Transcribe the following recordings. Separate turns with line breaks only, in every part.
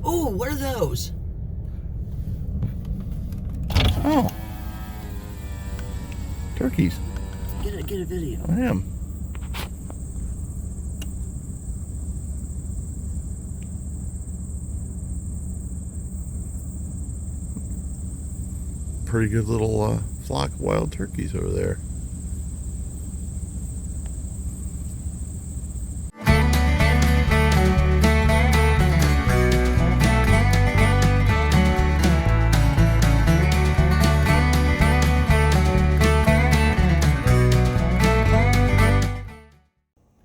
Oh, what are those?
Oh. Turkeys.
Get a video.
I am. Pretty good little flock of wild turkeys over there.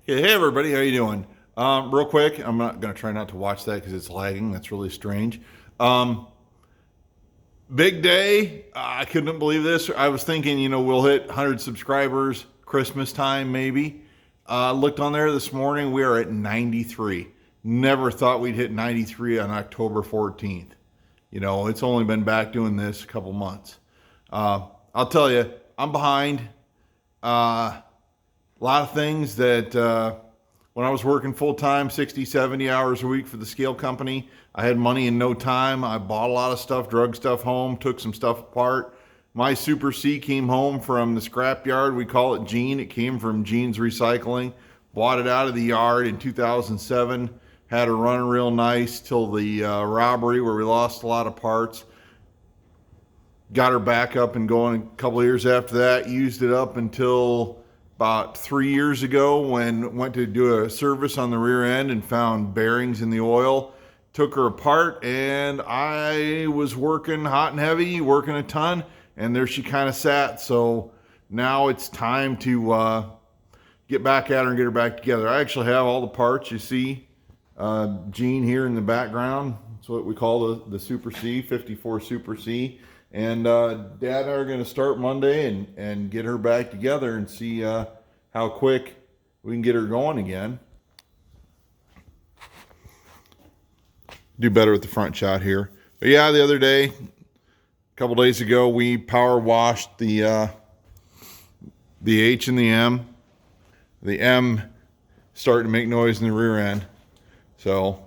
Hey everybody, how you doing? Real quick, I'm not going to try not to watch that because it's lagging. That's really strange. Big day. I couldn't believe this. I was thinking, we'll hit 100 subscribers Christmas time maybe. Looked on there this morning. We are at 93. Never thought we'd hit 93 on October 14th. It's only been back doing this a couple months. I'll tell you, I'm behind. A lot of things that when I was working full-time, 60, 70 hours a week for the scale company, I had money in no time. I bought a lot of stuff, drug stuff home, took some stuff apart. My Super C came home from the scrap yard. We call it Gene. It came from Gene's Recycling. Bought it out of the yard in 2007. Had her running real nice till the robbery where we lost a lot of parts. Got her back up and going a couple of years after that. Used it up until about 3 years ago when went to do a service on the rear end and found bearings in the oil. Took her apart and I was working hot and heavy, working a ton, and there she kind of sat. So now it's time to get back at her and get her back together. I actually have all the parts. You see Gene here in the background. That's what we call the Super C, 54 Super C. And Dad and I are going to start Monday and get her back together and see how quick we can get her going again. Do better with the front shot here. But yeah, the other day, a couple days ago, we power washed the H and the M. The M starting to make noise in the rear end. So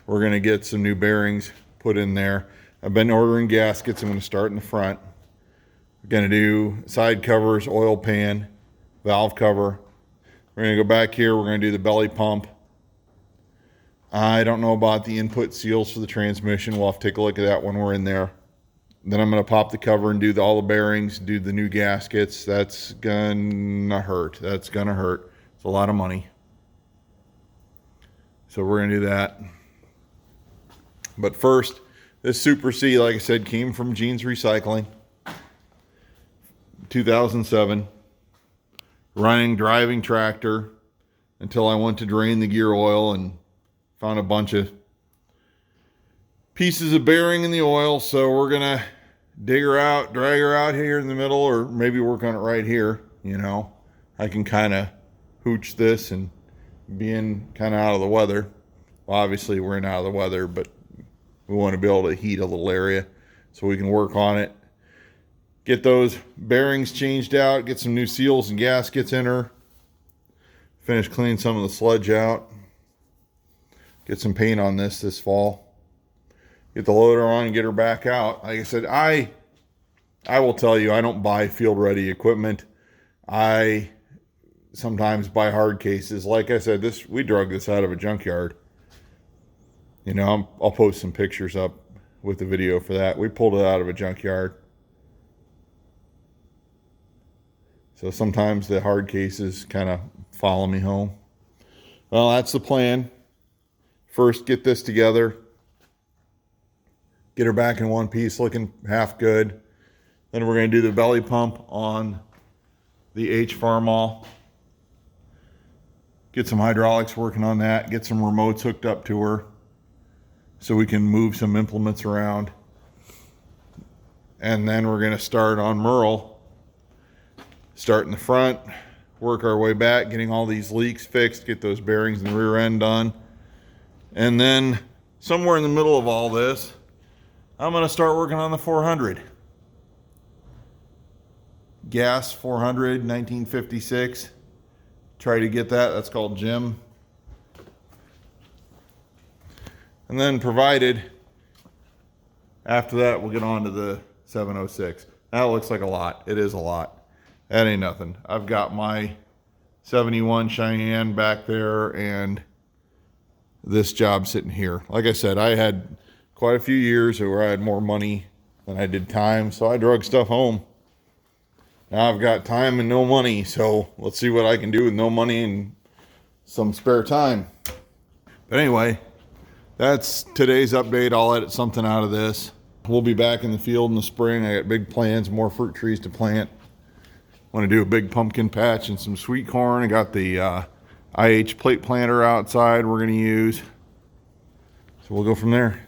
we're going to get some new bearings put in there. I've been ordering gaskets. I'm going to start in the front. We're going to do side covers, oil pan, valve cover. We're going to go back here. We're going to do the belly pump. I don't know about the input seals for the transmission. We'll have to take a look at that when we're in there. Then I'm going to pop the cover and do all the bearings, do the new gaskets. That's going to hurt. That's going to hurt. It's a lot of money. So we're going to do that. But first, this Super C, like I said, came from Gene's Recycling. 2007. Running, driving tractor until I went to drain the gear oil and found a bunch of pieces of bearing in the oil. So we're going to dig her out, drag her out here in the middle, or maybe work on it right here. I can kind of hooch this and being kind of out of the weather. Well, obviously we're in out of the weather, but we want to be able to heat a little area so we can work on it. Get those bearings changed out, get some new seals and gaskets in her. Finish cleaning some of the sludge out. Get some paint on this fall. Get the loader on and get her back out. Like I said, I will tell you, I don't buy field-ready equipment. I sometimes buy hard cases. Like I said, we drug this out of a junkyard. I'll post some pictures up with the video for that. We pulled it out of a junkyard. So sometimes the hard cases kind of follow me home. Well, that's the plan. First, get this together. Get her back in one piece, looking half good. Then we're going to do the belly pump on the H Farmall. Get some hydraulics working on that. Get some remotes hooked up to her so we can move some implements around. And then we're going to start on Merle. Start in the front, work our way back, getting all these leaks fixed, get those bearings in the rear end done. And then somewhere in the middle of all this, I'm going to start working on the 400. Gas 400, 1956. Try to get that. That's called Jim. And then provided, after that, we'll get on to the 706. That looks like a lot. It is a lot. That ain't nothing. I've got my 71 Cheyenne back there and this job sitting here. Like I said, I had quite a few years where I had more money than I did time, so I drug stuff home. Now I've got time and no money, so let's see what I can do with no money and some spare time. But anyway, that's today's update. I'll edit something out of this. We'll be back in the field in the spring. I got big plans, more fruit trees to plant. Want to do a big pumpkin patch and some sweet corn. I got the IH plate planter outside we're going to use. So we'll go from there.